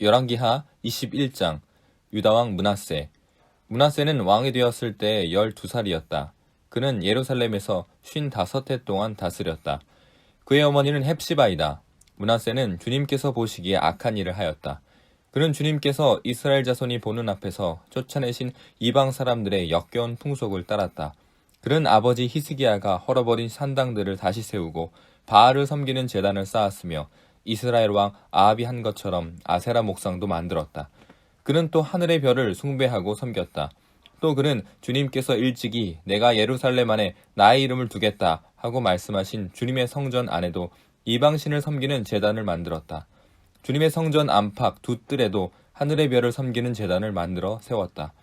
열왕기하 21장 유다왕 므낫세. 므낫세는 왕이 되었을 때 12살이었다. 그는 예루살렘에서 55해 동안 다스렸다. 그의 어머니는 헵시바이다. 므낫세는 주님께서 보시기에 악한 일을 하였다. 그는 주님께서 이스라엘 자손이 보는 앞에서 쫓아내신 이방 사람들의 역겨운 풍속을 따랐다. 그는 아버지 히스기야가 헐어버린 산당들을 다시 세우고 바알을 섬기는 제단을 쌓았으며 이스라엘 왕 아합이 한 것처럼 아세라 목상도 만들었다. 그는 또 하늘의 별을 숭배하고 섬겼다. 또 그는 주님께서 일찍이 내가 예루살렘 안에 나의 이름을 두겠다 하고 말씀하신 주님의 성전 안에도 이방신을 섬기는 제단을 만들었다. 주님의 성전 안팎 두 뜰에도 하늘의 별을 섬기는 제단을 만들어 세웠다.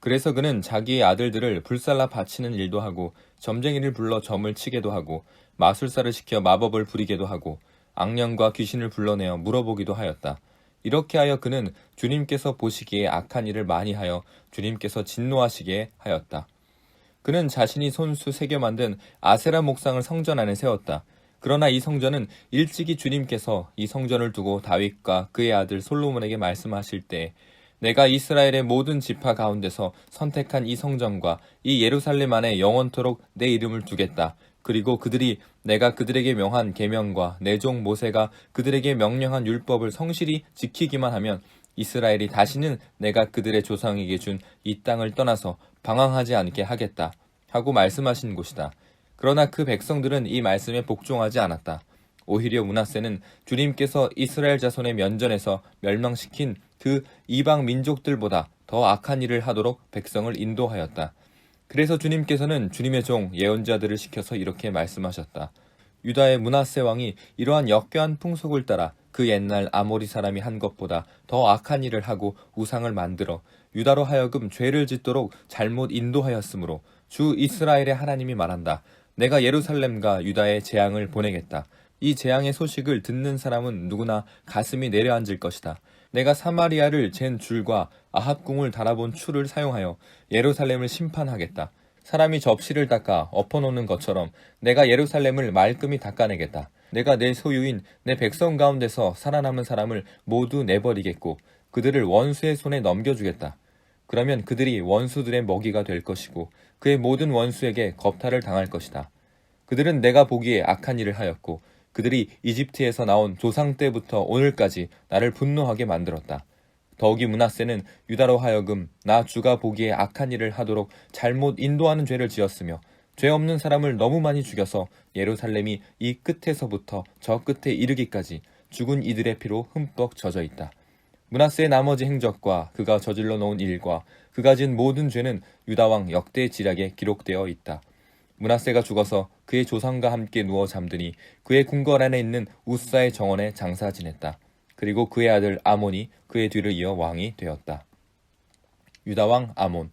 그래서 그는 자기의 아들들을 불살라 바치는 일도 하고 점쟁이를 불러 점을 치게도 하고 마술사를 시켜 마법을 부리게도 하고 악령과 귀신을 불러내어 물어보기도 하였다. 이렇게 하여 그는 주님께서 보시기에 악한 일을 많이 하여 주님께서 진노하시게 하였다. 그는 자신이 손수 새겨 만든 아세라 목상을 성전 안에 세웠다. 그러나 이 성전은 일찍이 주님께서 이 성전을 두고 다윗과 그의 아들 솔로몬에게 말씀하실 때 내가 이스라엘의 모든 지파 가운데서 선택한 이 성전과 이 예루살렘 안에 영원토록 내 이름을 두겠다. 그리고 그들이 내가 그들에게 명한 계명과 내 종 모세가 그들에게 명령한 율법을 성실히 지키기만 하면 이스라엘이 다시는 내가 그들의 조상에게 준 이 땅을 떠나서 방황하지 않게 하겠다 하고 말씀하신 곳이다. 그러나 그 백성들은 이 말씀에 복종하지 않았다. 오히려 므낫세는 주님께서 이스라엘 자손의 면전에서 멸망시킨 그 이방 민족들보다 더 악한 일을 하도록 백성을 인도하였다. 그래서 주님께서는 주님의 종 예언자들을 시켜서 이렇게 말씀하셨다. 유다의 므낫세 왕이 이러한 역겨한 풍속을 따라 그 옛날 아모리 사람이 한 것보다 더 악한 일을 하고 우상을 만들어 유다로 하여금 죄를 짓도록 잘못 인도하였으므로 주 이스라엘의 하나님이 말한다. 내가 예루살렘과 유다에 재앙을 보내겠다. 이 재앙의 소식을 듣는 사람은 누구나 가슴이 내려앉을 것이다. 내가 사마리아를 잰 줄과 아합궁을 달아본 추를 사용하여 예루살렘을 심판하겠다. 사람이 접시를 닦아 엎어놓는 것처럼 내가 예루살렘을 말끔히 닦아내겠다. 내가 내 소유인 내 백성 가운데서 살아남은 사람을 모두 내버리겠고 그들을 원수의 손에 넘겨주겠다. 그러면 그들이 원수들의 먹이가 될 것이고 그의 모든 원수에게 겁탈을 당할 것이다. 그들은 내가 보기에 악한 일을 하였고 그들이 이집트에서 나온 조상 때부터 오늘까지 나를 분노하게 만들었다. 더욱이 므낫세는 유다로 하여금 나 주가 보기에 악한 일을 하도록 잘못 인도하는 죄를 지었으며 죄 없는 사람을 너무 많이 죽여서 예루살렘이 이 끝에서부터 저 끝에 이르기까지 죽은 이들의 피로 흠뻑 젖어 있다. 므낫세의 나머지 행적과 그가 저질러 놓은 일과 그가 진 모든 죄는 유다왕 역대 지략에 기록되어 있다. 므낫세가 죽어서 그의 조상과 함께 누워 잠드니 그의 궁궐 안에 있는 우사의 정원에 장사 지냈다. 그리고 그의 아들 아몬이 그의 뒤를 이어 왕이 되었다. 유다왕 아몬.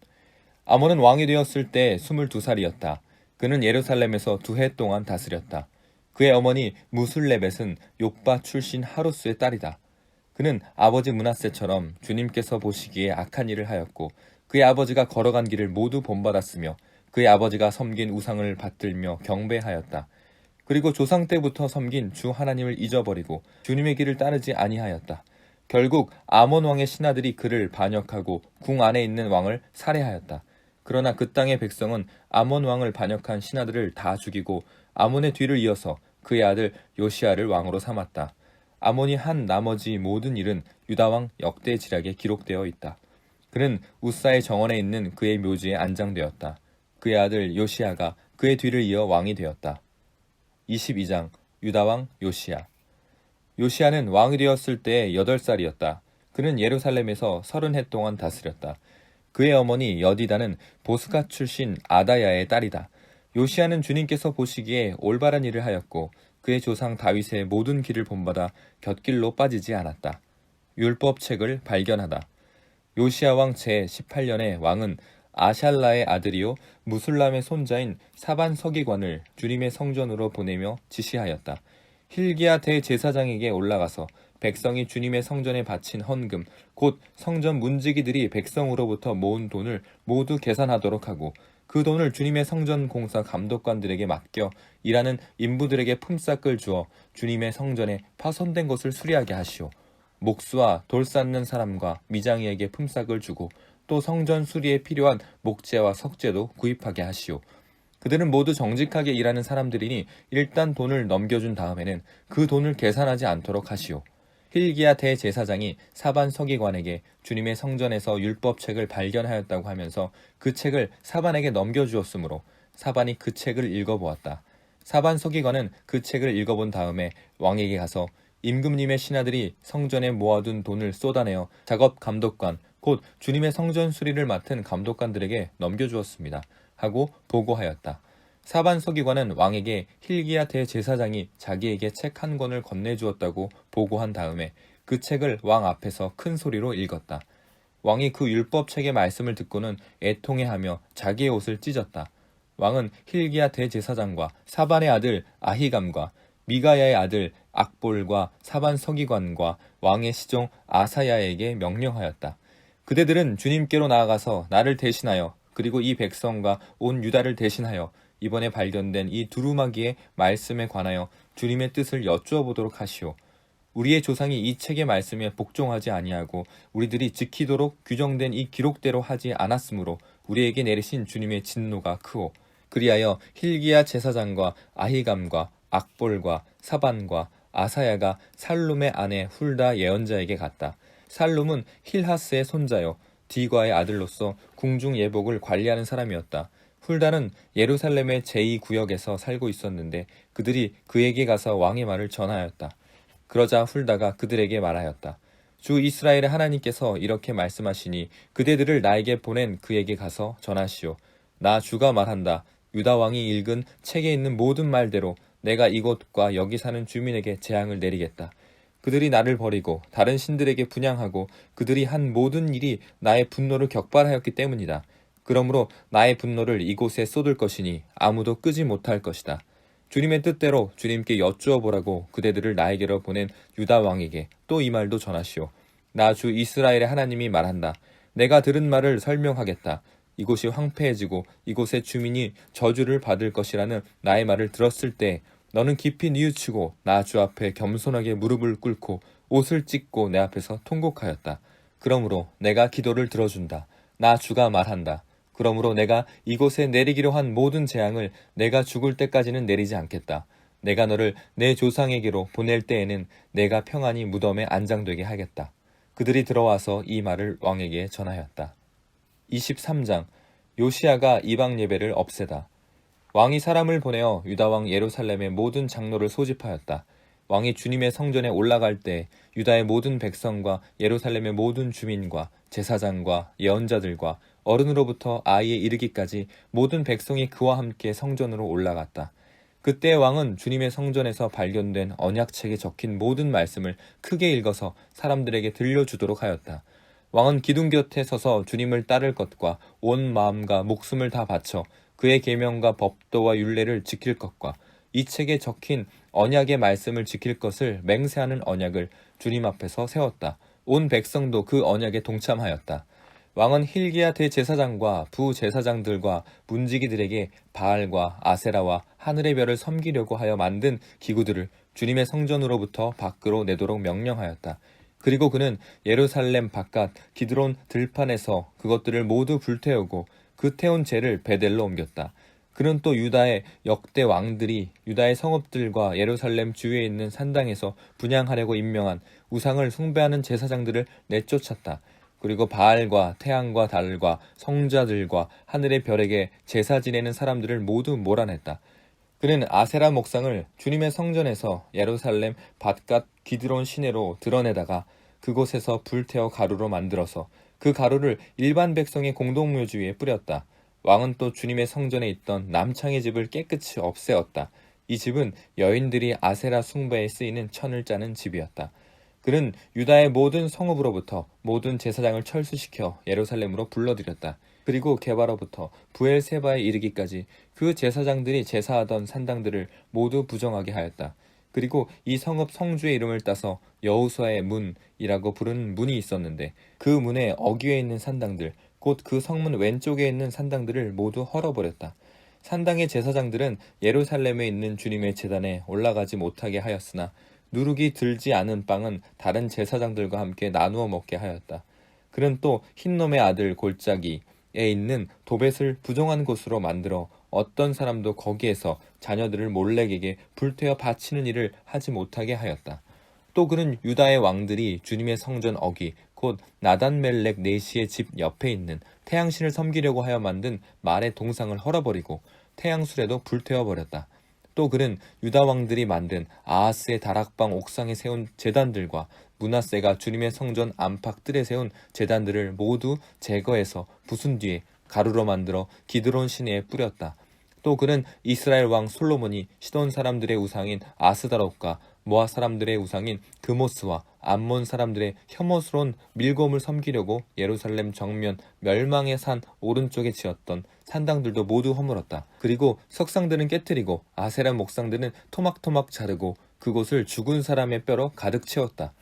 아몬은 왕이 되었을 때 22살이었다. 그는 예루살렘에서 2해 동안 다스렸다. 그의 어머니 무술레벳은 욥바 출신 하루스의 딸이다. 그는 아버지 므낫세처럼 주님께서 보시기에 악한 일을 하였고 그의 아버지가 걸어간 길을 모두 본받았으며 그의 아버지가 섬긴 우상을 받들며 경배하였다. 그리고 조상 때부터 섬긴 주 하나님을 잊어버리고 주님의 길을 따르지 아니하였다. 결국 아몬 왕의 신하들이 그를 반역하고 궁 안에 있는 왕을 살해하였다. 그러나 그 땅의 백성은 아몬 왕을 반역한 신하들을 다 죽이고 아몬의 뒤를 이어서 그의 아들 요시아를 왕으로 삼았다. 아몬이 한 나머지 모든 일은 유다왕 역대 지략에 기록되어 있다. 그는 우사의 정원에 있는 그의 묘지에 안장되었다. 그의 아들 요시아가 그의 뒤를 이어 왕이 되었다. 22장 유다왕 요시아. 요시아는 왕이 되었을 때 8살이었다. 그는 예루살렘에서 30해 동안 다스렸다. 그의 어머니 여디다는 보스가 출신 아다야의 딸이다. 요시아는 주님께서 보시기에 올바른 일을 하였고 그의 조상 다윗의 모든 길을 본받아 곁길로 빠지지 않았다. 율법책을 발견하다. 요시아 왕 제18년에 왕은 아샬라의 아들이요 무술람의 손자인 사반 서기관을 주님의 성전으로 보내며 지시하였다. 힐기야 대제사장에게 올라가서 백성이 주님의 성전에 바친 헌금 곧 성전 문지기들이 백성으로부터 모은 돈을 모두 계산하도록 하고 그 돈을 주님의 성전 공사 감독관들에게 맡겨 일하는 인부들에게 품삯을 주어 주님의 성전에 파손된 것을 수리하게 하시오. 목수와 돌 쌓는 사람과 미장이에게 품삯을 주고 또 성전 수리에 필요한 목재와 석재도 구입하게 하시오. 그들은 모두 정직하게 일하는 사람들이니 일단 돈을 넘겨준 다음에는 그 돈을 계산하지 않도록 하시오. hil기야 대제사장이 사반 서기관에게 주님의 성전에서 율법책을 발견하였다고 하면서 그 책을 사반에게 넘겨주었으므로 사반이 그 책을 읽어보았다. 사반 서기관은 그 책을 읽어본 다음에 왕에게 가서 임금님의 신하들이 성전에 모아둔 돈을 쏟아내어 작업 감독관, 곧 주님의 성전 수리를 맡은 감독관들에게 넘겨주었습니다. 하고 보고하였다. 사반 서기관은 왕에게 hil기야 대제사장이 자기에게 책 한 권을 건네주었다고 보고한 다음에 그 책을 왕 앞에서 큰 소리로 읽었다. 왕이 그 율법책의 말씀을 듣고는 애통해하며 자기의 옷을 찢었다. 왕은 hil기야 대제사장과 사반의 아들 아히감과 미가야의 아들 악볼과 사반 서기관과 왕의 시종 아사야에게 명령하였다. 그대들은 주님께로 나아가서 나를 대신하여 그리고 이 백성과 온 유다를 대신하여 이번에 발견된 이 두루마기의 말씀에 관하여 주님의 뜻을 여쭈어 보도록 하시오. 우리의 조상이 이 책의 말씀에 복종하지 아니하고 우리들이 지키도록 규정된 이 기록대로 하지 않았으므로 우리에게 내리신 주님의 진노가 크오. 그리하여 hil기야 제사장과 아히감과 악볼과 사반과 아사야가 살룸의 아내 훌다 예언자에게 갔다. 살룸은 힐하스의 손자요 디과의 아들로서 궁중 예복을 관리하는 사람이었다. 훌다는 예루살렘의 제2구역에서 살고 있었는데 그들이 그에게 가서 왕의 말을 전하였다. 그러자 훌다가 그들에게 말하였다. 주 이스라엘의 하나님께서 이렇게 말씀하시니 그대들을 나에게 보낸 그에게 가서 전하시오. 나 주가 말한다. 유다 왕이 읽은 책에 있는 모든 말대로 내가 이곳과 여기 사는 주민에게 재앙을 내리겠다. 그들이 나를 버리고 다른 신들에게 분향하고 그들이 한 모든 일이 나의 분노를 격발하였기 때문이다. 그러므로 나의 분노를 이곳에 쏟을 것이니 아무도 끄지 못할 것이다. 주님의 뜻대로 주님께 여쭈어 보라고 그대들을 나에게로 보낸 유다 왕에게 또 이 말도 전하시오. 나 주 이스라엘의 하나님이 말한다. 내가 들은 말을 설명하겠다. 이곳이 황폐해지고 이곳의 주민이 저주를 받을 것이라는 나의 말을 들었을 때 너는 깊이 뉘우치고 나 주 앞에 겸손하게 무릎을 꿇고 옷을 찢고 내 앞에서 통곡하였다. 그러므로 내가 기도를 들어준다. 나 주가 말한다. 그러므로 내가 이곳에 내리기로 한 모든 재앙을 내가 죽을 때까지는 내리지 않겠다. 내가 너를 내 조상에게로 보낼 때에는 내가 평안히 무덤에 안장되게 하겠다. 그들이 들어와서 이 말을 왕에게 전하였다. 23장 요시야가 이방 예배를 없애다. 왕이 사람을 보내어 유다왕 예루살렘의 모든 장로를 소집하였다. 왕이 주님의 성전에 올라갈 때 유다의 모든 백성과 예루살렘의 모든 주민과 제사장과 예언자들과 어른으로부터 아이에 이르기까지 모든 백성이 그와 함께 성전으로 올라갔다. 그때 왕은 주님의 성전에서 발견된 언약책에 적힌 모든 말씀을 크게 읽어서 사람들에게 들려주도록 하였다. 왕은 기둥 곁에 서서 주님을 따를 것과 온 마음과 목숨을 다 바쳐 그의 계명과 법도와 율례를 지킬 것과 이 책에 적힌 언약의 말씀을 지킬 것을 맹세하는 언약을 주님 앞에서 세웠다. 온 백성도 그 언약에 동참하였다. 왕은 hil기야 대제사장과 부제사장들과 문지기들에게 바알과 아세라와 하늘의 별을 섬기려고 하여 만든 기구들을 주님의 성전으로부터 밖으로 내도록 명령하였다. 그리고 그는 예루살렘 바깥 기드론 들판에서 그것들을 모두 불태우고 그 태운 재를 베델로 옮겼다. 그는 또 유다의 역대 왕들이 유다의 성읍들과 예루살렘 주위에 있는 산당에서 분향하려고 임명한 우상을 숭배하는 제사장들을 내쫓았다. 그리고 바알과 태양과 달과 성자들과 하늘의 별에게 제사 지내는 사람들을 모두 몰아냈다. 그는 아세라 목상을 주님의 성전에서 예루살렘 바깥 기드론 시내로 드러내다가 그곳에서 불태워 가루로 만들어서 그 가루를 일반 백성의 공동묘지 위에 뿌렸다. 왕은 또 주님의 성전에 있던 남창의 집을 깨끗이 없애었다. 이 집은 여인들이 아세라 숭배에 쓰이는 천을 짜는 집이었다. 그는 유다의 모든 성읍으로부터 모든 제사장을 철수시켜 예루살렘으로 불러들였다. 그리고 게바로부터 부엘세바에 이르기까지 그 제사장들이 제사하던 산당들을 모두 부정하게 하였다. 그리고 이 성읍 성주의 이름을 따서 여호수아의 문이라고 부르는 문이 있었는데 그 문에 어귀에 있는 산당들 곧 그 성문 왼쪽에 있는 산당들을 모두 헐어버렸다. 산당의 제사장들은 예루살렘에 있는 주님의 제단에 올라가지 못하게 하였으나 누룩이 들지 않은 빵은 다른 제사장들과 함께 나누어 먹게 하였다. 그는 또 흰놈의 아들 골짜기에 있는 도벳을 부정한 곳으로 만들어 어떤 사람도 거기에서 자녀들을 몰래에게 불태워 바치는 일을 하지 못하게 하였다. 또 그는 유다의 왕들이 주님의 성전 어기 곧 나단멜렉 네시의 집 옆에 있는 태양신을 섬기려고 하여 만든 말의 동상을 헐어버리고 태양술에도 불태워버렸다. 또 그는 유다 왕들이 만든 아하스의 다락방 옥상에 세운 제단들과 므낫세가 주님의 성전 안팎 뜰에 세운 제단들을 모두 제거해서 부순 뒤에 가루로 만들어 기드론 시내에 뿌렸다. 또 그는 이스라엘 왕 솔로몬이 시돈 사람들의 우상인 아스다롯과 모압 사람들의 우상인 그모스와 암몬 사람들의 혐오스러운 밀곰을 섬기려고 예루살렘 정면 멸망의 산 오른쪽에 지었던 산당들도 모두 허물었다. 그리고 석상들은 깨뜨리고 아세라 목상들은 토막토막 자르고 그곳을 죽은 사람의 뼈로 가득 채웠다.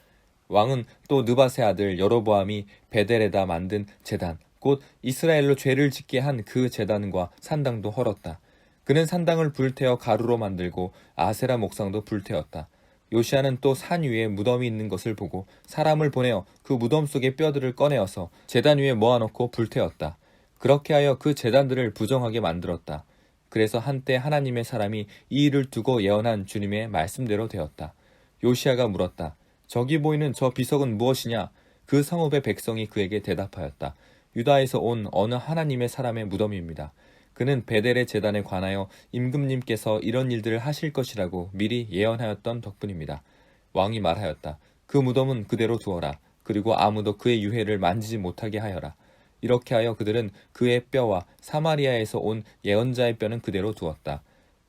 왕은 또 느밧의 아들 여로보암이 베델에다 만든 제단 곧 이스라엘로 죄를 짓게 한 그 제단과 산당도 헐었다. 그는 산당을 불태워 가루로 만들고 아세라 목상도 불태웠다. 요시아는 또 산 위에 무덤이 있는 것을 보고 사람을 보내어 그 무덤 속의 뼈들을 꺼내어서 제단 위에 모아놓고 불태웠다. 그렇게 하여 그 제단들을 부정하게 만들었다. 그래서 한때 하나님의 사람이 이 일을 두고 예언한 주님의 말씀대로 되었다. 요시아가 물었다. 저기 보이는 저 비석은 무엇이냐? 그 성읍의 백성이 그에게 대답하였다. 유다에서 온 어느 하나님의 사람의 무덤입니다. 그는 베델의 제단에 관하여 임금님께서 이런 일들을 하실 것이라고 미리 예언하였던 덕분입니다. 왕이 말하였다. 그 무덤은 그대로 두어라. 그리고 아무도 그의 유해를 만지지 못하게 하여라. 이렇게 하여 그들은 그의 뼈와 사마리아에서 온 예언자의 뼈는 그대로 두었다.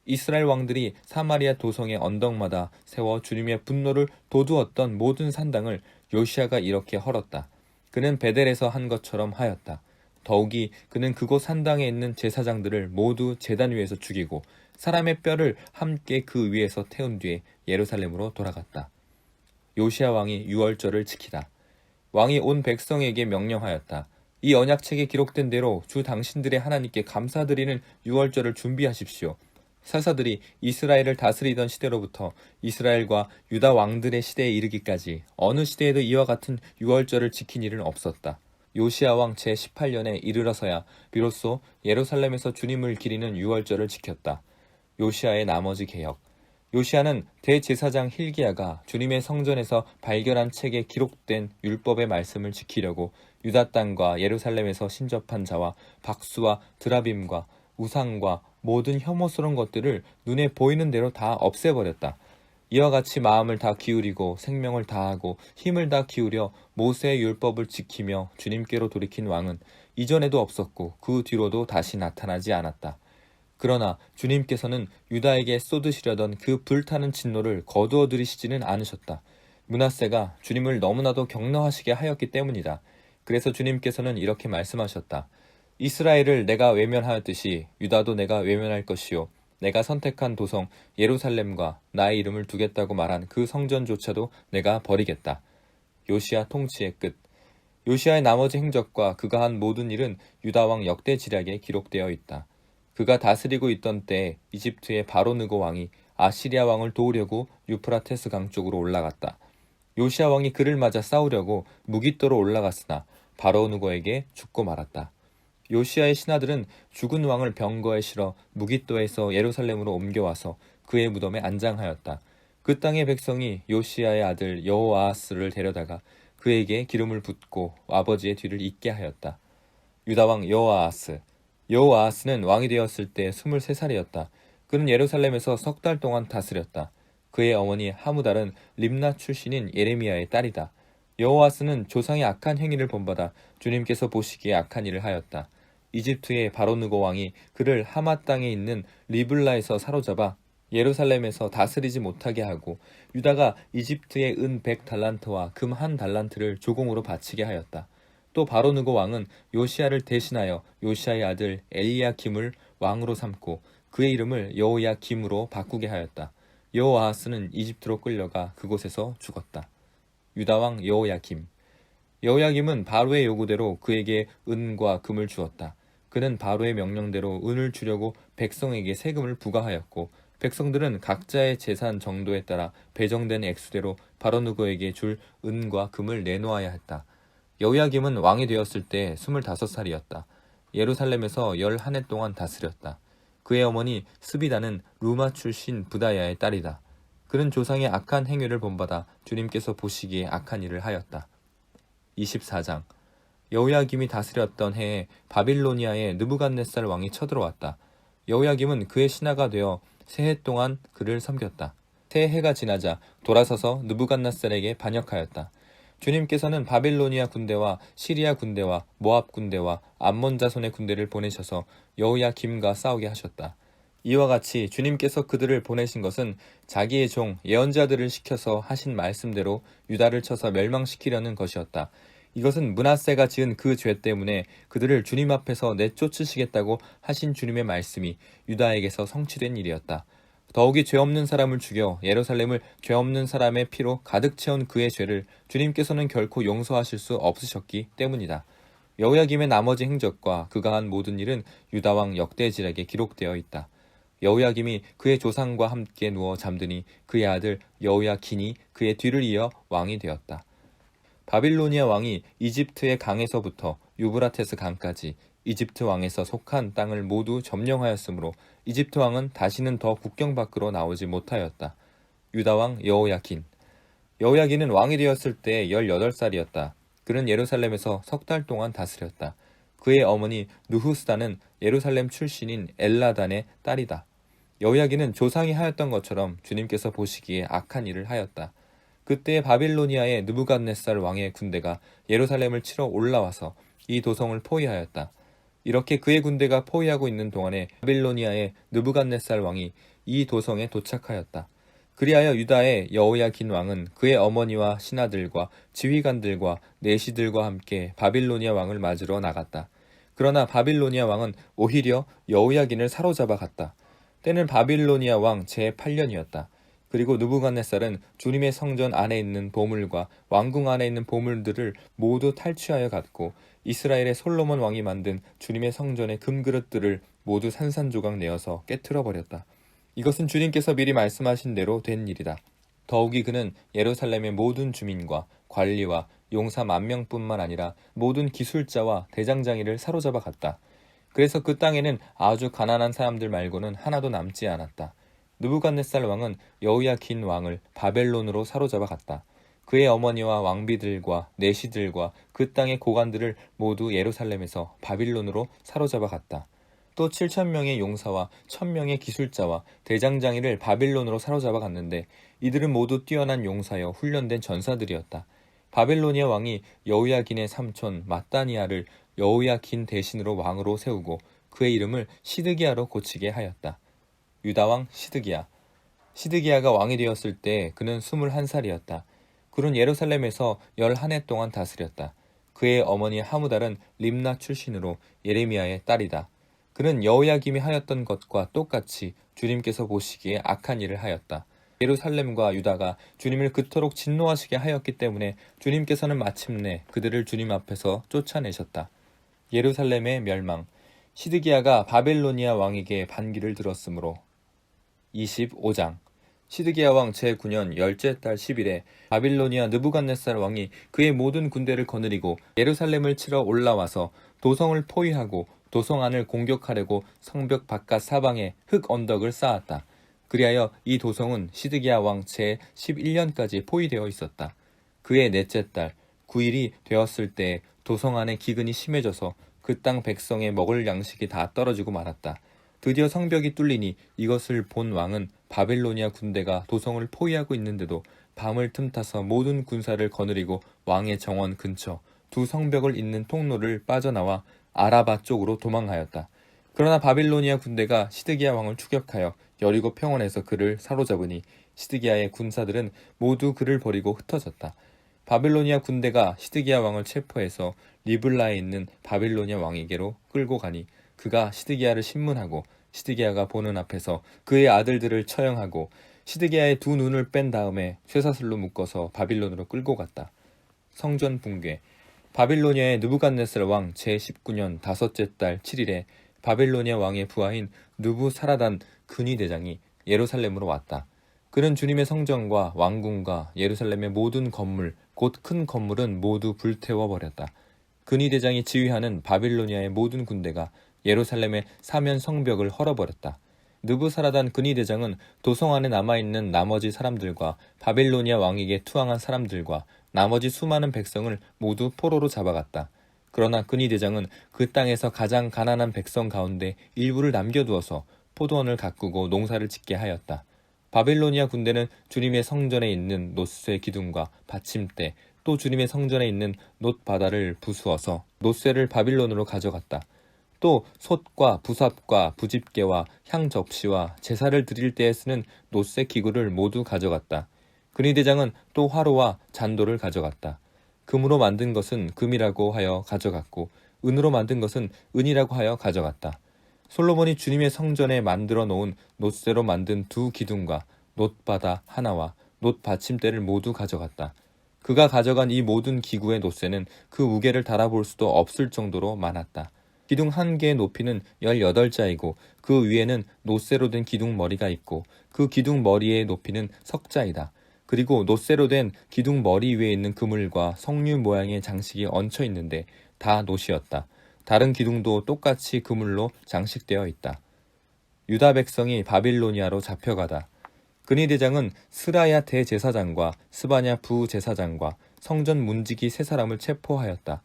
이스라엘 왕들이 사마리아 도성의 언덕마다 세워 주님의 분노를 돋우었던 모든 산당을 요시아가 이렇게 헐었다. 그는 베델에서 한 것처럼 하였다. 더욱이 그는 그곳 산당에 있는 제사장들을 모두 제단 위에서 죽이고 사람의 뼈를 함께 그 위에서 태운 뒤에 예루살렘으로 돌아갔다. 요시아 왕이 유월절을 지키다. 왕이 온 백성에게 명령하였다. 이 언약책에 기록된 대로 주 당신들의 하나님께 감사드리는 유월절을 준비하십시오. 사사들이 이스라엘을 다스리던 시대로부터 이스라엘과 유다 왕들의 시대에 이르기까지 어느 시대에도 이와 같은 유월절을 지킨 일은 없었다. 요시아 왕 제18년에 이르러서야 비로소 예루살렘에서 주님을 기리는 유월절을 지켰다. 요시아의 나머지 개혁. 요시아는 대제사장 hil기야가 주님의 성전에서 발견한 책에 기록된 율법의 말씀을 지키려고 유다 땅과 예루살렘에서 신접한 자와 박수와 드라빔과 우상과 모든 혐오스러운 것들을 눈에 보이는 대로 다 없애버렸다. 이와 같이 마음을 다 기울이고 생명을 다하고 힘을 다 기울여 모세의 율법을 지키며 주님께로 돌이킨 왕은 이전에도 없었고 그 뒤로도 다시 나타나지 않았다. 그러나 주님께서는 유다에게 쏟으시려던 그 불타는 진노를 거두어 들이시지는 않으셨다. 므낫세가 주님을 너무나도 경노하시게 하였기 때문이다. 그래서 주님께서는 이렇게 말씀하셨다. 이스라엘을 내가 외면하였듯이 유다도 내가 외면할 것이요. 내가 선택한 도성 예루살렘과 나의 이름을 두겠다고 말한 그 성전조차도 내가 버리겠다. 요시아 통치의 끝. 요시아의 나머지 행적과 그가 한 모든 일은 유다왕 역대지략에 기록되어 있다. 그가 다스리고 있던 때에 이집트의 바로느고 왕이 아시리아 왕을 도우려고 유프라테스 강 쪽으로 올라갔다. 요시아 왕이 그를 맞아 싸우려고 무깃도로 올라갔으나 바로느고에게 죽고 말았다. 요시아의 신하들은 죽은 왕을 병거에 실어 무깃도에서 예루살렘으로 옮겨와서 그의 무덤에 안장하였다. 그 땅의 백성이 요시아의 아들 여호아하스를 데려다가 그에게 기름을 붓고 아버지의 뒤를 잇게 하였다. 유다왕 여호아하스. 여호아하스는 왕이 되었을 때 23살이었다. 그는 예루살렘에서 석 달 동안 다스렸다. 그의 어머니 하무달은 림나 출신인 예레미야의 딸이다. 여호아스는 조상의 악한 행위를 본받아 주님께서 보시기에 악한 일을 하였다. 이집트의 바로느고 왕이 그를 하맛 땅에 있는 리블라에서 사로잡아 예루살렘에서 다스리지 못하게 하고 유다가 이집트의 은 100달란트와 금 1달란트를 조공으로 바치게 하였다. 또 바로느고 왕은 요시아를 대신하여 요시아의 아들 엘리야김을 왕으로 삼고 그의 이름을 여호야김으로 바꾸게 하였다. 여호아하스는 이집트로 끌려가 그곳에서 죽었다. 유다왕 여호야김. 여호야김은 바로의 요구대로 그에게 은과 금을 주었다. 그는 바로의 명령대로 은을 주려고 백성에게 세금을 부과하였고 백성들은 각자의 재산 정도에 따라 배정된 액수대로 바로 누구에게 줄 은과 금을 내놓아야 했다. 여호야김은 왕이 되었을 때 25살이었다. 예루살렘에서 11해 동안 다스렸다. 그의 어머니 스비다는 루마 출신 부다야의 딸이다. 그는 조상의 악한 행위를 본받아 주님께서 보시기에 악한 일을 하였다. 24장 여호야김이 다스렸던 해에 바빌로니아의 느부갓네살 왕이 쳐들어왔다. 여호야김은 그의 신하가 되어 세 해 동안 그를 섬겼다. 세 해가 지나자 돌아서서 느부갓네살에게 반역하였다. 주님께서는 바빌로니아 군대와 시리아 군대와 모압 군대와 암몬 자손의 군대를 보내셔서 여호야김과 싸우게 하셨다. 이와 같이 주님께서 그들을 보내신 것은 자기의 종 예언자들을 시켜서 하신 말씀대로 유다를 쳐서 멸망시키려는 것이었다. 이것은 므낫세가 지은 그 죄 때문에 그들을 주님 앞에서 내쫓으시겠다고 하신 주님의 말씀이 유다에게서 성취된 일이었다. 더욱이 죄 없는 사람을 죽여 예루살렘을 죄 없는 사람의 피로 가득 채운 그의 죄를 주님께서는 결코 용서하실 수 없으셨기 때문이다. 여호야김의 나머지 행적과 그가 한 모든 일은 유다왕 역대지략에 기록되어 있다. 여호야김이 그의 조상과 함께 누워 잠드니 그의 아들 여호야긴이 그의 뒤를 이어 왕이 되었다. 바빌로니아 왕이 이집트의 강에서부터 유브라테스 강까지 이집트 왕에서 속한 땅을 모두 점령하였으므로 이집트 왕은 다시는 더 국경 밖으로 나오지 못하였다. 유다 왕 여호야긴. 여호야긴은 왕이 되었을 때 18살이었다. 그는 예루살렘에서 석 달 동안 다스렸다. 그의 어머니 누후스다는 예루살렘 출신인 엘라단의 딸이다. 여호야긴은 조상이 하였던 것처럼 주님께서 보시기에 악한 일을 하였다. 그때 바빌로니아의 느부갓네살 왕의 군대가 예루살렘을 치러 올라와서 이 도성을 포위하였다. 이렇게 그의 군대가 포위하고 있는 동안에 바빌로니아의 느부갓네살 왕이 이 도성에 도착하였다. 그리하여 유다의 여호야긴 왕은 그의 어머니와 신하들과 지휘관들과 내시들과 함께 바빌로니아 왕을 맞으러 나갔다. 그러나 바빌로니아 왕은 오히려 여호야긴을 사로잡아 갔다. 때는 바빌로니아 왕 제8년이었다. 그리고 느부갓네살은 주님의 성전 안에 있는 보물과 왕궁 안에 있는 보물들을 모두 탈취하여 갔고 이스라엘의 솔로몬 왕이 만든 주님의 성전의 금그릇들을 모두 산산조각 내어서 깨트려 버렸다. 이것은 주님께서 미리 말씀하신 대로 된 일이다. 더욱이 그는 예루살렘의 모든 주민과 관리와 용사 10,000명뿐만 아니라 모든 기술자와 대장장이를 사로잡아 갔다. 그래서 그 땅에는 아주 가난한 사람들 말고는 하나도 남지 않았다. 느부갓네살 왕은 여호야긴 왕을 바벨론으로 사로잡아 갔다. 그의 어머니와 왕비들과 내시들과 그 땅의 고관들을 모두 예루살렘에서 바빌론으로 사로잡아 갔다. 또 7,000명의 용사와 1,000명의 기술자와 대장장이를 바빌론으로 사로잡아 갔는데 이들은 모두 뛰어난 용사여 훈련된 전사들이었다. 바빌로니아 왕이 여호야긴의 삼촌 마따니아를 여호야긴 대신으로 왕으로 세우고 그의 이름을 시드기야로 고치게 하였다. 유다왕 시드기야. 시드기야가 왕이 되었을 때 그는 21살이었다. 그는 예루살렘에서 11해 동안 다스렸다. 그의 어머니 하무달은 림나 출신으로 예레미야의 딸이다. 그는 여호야김이 하였던 것과 똑같이 주님께서 보시기에 악한 일을 하였다. 예루살렘과 유다가 주님을 그토록 진노하시게 하였기 때문에 주님께서는 마침내 그들을 주님 앞에서 쫓아내셨다. 예루살렘의 멸망. 시드기야가 바벨로니아 왕에게 반기를 들었으므로. 25장 시드기야 왕 제9년 10째 달 10일에 바빌로니아 느부갓네살 왕이 그의 모든 군대를 거느리고 예루살렘을 치러 올라와서 도성을 포위하고 도성 안을 공격하려고 성벽 바깥 사방에 흙 언덕을 쌓았다. 그리하여 이 도성은 시드기야 왕 제11년까지 포위되어 있었다. 그의 넷째 달 9일이 되었을 때 도성 안에 기근이 심해져서 그 땅 백성의 먹을 양식이 다 떨어지고 말았다. 드디어 성벽이 뚫리니 이것을 본 왕은 바빌로니아 군대가 도성을 포위하고 있는데도 밤을 틈타서 모든 군사를 거느리고 왕의 정원 근처 두 성벽을 잇는 통로를 빠져나와 아라바 쪽으로 도망하였다. 그러나 바빌로니아 군대가 시드기야 왕을 추격하여 여리고 평원에서 그를 사로잡으니 시드기야의 군사들은 모두 그를 버리고 흩어졌다. 바빌로니아 군대가 시드기야 왕을 체포해서 리블라에 있는 바빌로니아 왕에게로 끌고 가니 그가 시드기야를 신문하고 시드기야가 보는 앞에서 그의 아들들을 처형하고 시드기야의 두 눈을 뺀 다음에 쇠사슬로 묶어서 바빌론으로 끌고 갔다. 성전 붕괴. 바빌로니아의 느부갓네살 왕 제19년 5째 달 7일에 바빌로니아 왕의 부하인 누부사라단 근위 대장이 예루살렘으로 왔다. 그는 주님의 성전과 왕궁과 예루살렘의 모든 건물, 곧 큰 건물은 모두 불태워버렸다. 근위대장이 지휘하는 바빌로니아의 모든 군대가 예루살렘의 사면 성벽을 헐어버렸다. 느부사라단 근위대장은 도성 안에 남아있는 나머지 사람들과 바빌로니아 왕에게 투항한 사람들과 나머지 수많은 백성을 모두 포로로 잡아갔다. 그러나 근위대장은 그 땅에서 가장 가난한 백성 가운데 일부를 남겨두어서 포도원을 가꾸고 농사를 짓게 하였다. 바빌로니아 군대는 주님의 성전에 있는 놋쇠 기둥과 받침대, 또 주님의 성전에 있는 놋바다를 부수어서 놋쇠를 바빌론으로 가져갔다. 또 솥과 부삽과 부집게와 향 접시와 제사를 드릴 때에 쓰는 놋쇠 기구를 모두 가져갔다. 근위대장은 또 화로와 잔도를 가져갔다. 금으로 만든 것은 금이라고 하여 가져갔고 은으로 만든 것은 은이라고 하여 가져갔다. 솔로몬이 주님의 성전에 만들어 놓은 놋쇠로 만든 두 기둥과 놋바다 하나와 놋 받침대를 모두 가져갔다. 그가 가져간 이 모든 기구의 놋쇠는 그 무게를 달아볼 수도 없을 정도로 많았다. 기둥 한 개의 높이는 18자이고 그 위에는 놋쇠로 된 기둥 머리가 있고 그 기둥 머리의 높이는 석자이다. 그리고 놋쇠로 된 기둥 머리 위에 있는 그물과 석류 모양의 장식이 얹혀 있는데 다 놋이었다. 다른 기둥도 똑같이 그물로 장식되어 있다. 유다 백성이 바빌로니아로 잡혀가다. 근위대장은 스라야 대제사장과 스바냐 부제사장과 성전 문지기 세 사람을 체포하였다.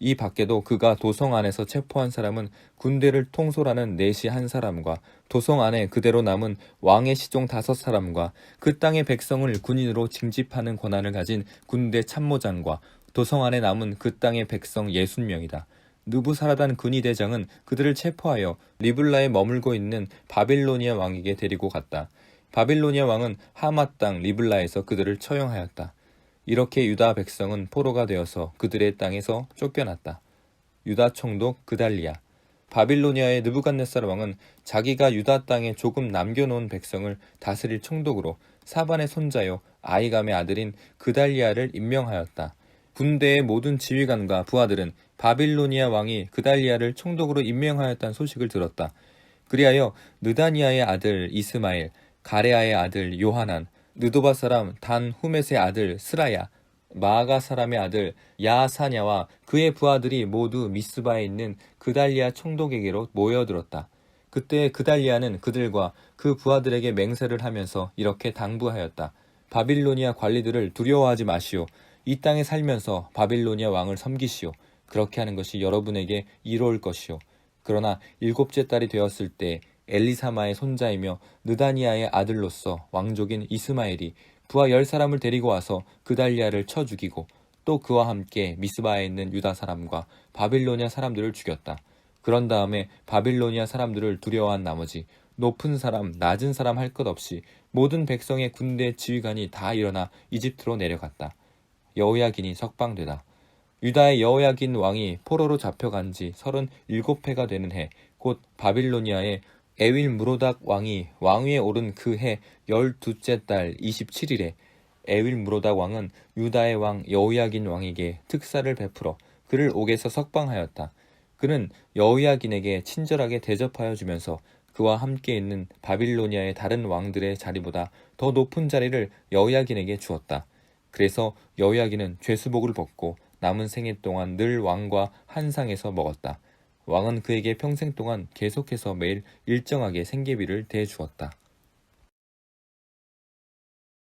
이 밖에도 그가 도성 안에서 체포한 사람은 군대를 통솔하는 내시 한 사람과 도성 안에 그대로 남은 왕의 시종 5사람과 그 땅의 백성을 군인으로 징집하는 권한을 가진 군대 참모장과 도성 안에 남은 그 땅의 백성 60명이다. 느부사라단 근위대장은 그들을 체포하여 리블라에 머물고 있는 바빌로니아 왕에게 데리고 갔다. 바빌로니아 왕은 하맛 땅 리블라에서 그들을 처형하였다. 이렇게 유다 백성은 포로가 되어서 그들의 땅에서 쫓겨났다. 유다 총독 그달리야. 바빌로니아의 느부갓네살 왕은 자기가 유다 땅에 조금 남겨놓은 백성을 다스릴 총독으로 사반의 손자요 아이감의 아들인 그달리야를 임명하였다. 군대의 모든 지휘관과 부하들은 바빌로니아 왕이 그달리야를 총독으로 임명하였다는 소식을 들었다. 그리하여 느다니아의 아들 이스마엘, 가레아의 아들 요하난, 느도바 사람 단 후мет의 아들 스라야, 마아가 사람의 아들 야사냐와 그의 부하들이 모두 미스바에 있는 그달리아 총독에게로 모여들었다. 그때 그달리아는 그들과 그 부하들에게 맹세를 하면서 이렇게 당부하였다. 바빌로니아 관리들을 두려워하지 마시오. 이 땅에 살면서 바빌로니아 왕을 섬기시오. 그렇게 하는 것이 여러분에게 이로울 것이오. 그러나 7째 딸이 되었을 때 엘리사마의 손자이며 느다니아의 아들로서 왕족인 이스마엘이 부하 10사람을 데리고 와서 그달리아를 쳐 죽이고 또 그와 함께 미스바에 있는 유다 사람과 바빌로니아 사람들을 죽였다. 그런 다음에 바빌로니아 사람들을 두려워한 나머지 높은 사람, 낮은 사람 할 것 없이 모든 백성의 군대 지휘관이 다 일어나 이집트로 내려갔다. 여호야긴이 석방되다. 유다의 여호야긴 왕이 포로로 잡혀간 지 37해가 되는 해, 곧 바빌로니아의 에윌 무로닥 왕이 왕위에 오른 그 해 12째 달 27일에 에윌 무로닥 왕은 유다의 왕 여호야긴 왕에게 특사를 베풀어 그를 옥에서 석방하였다. 그는 여호야긴에게 친절하게 대접하여 주면서 그와 함께 있는 바빌로니아의 다른 왕들의 자리보다 더 높은 자리를 여호야긴에게 주었다. 그래서 여호야긴은 죄수복을 벗고 남은 생애 동안 늘 왕과 한 상에서 먹었다. 왕은 그에게 평생 동안 계속해서 매일 일정하게 생계비를 대주었다.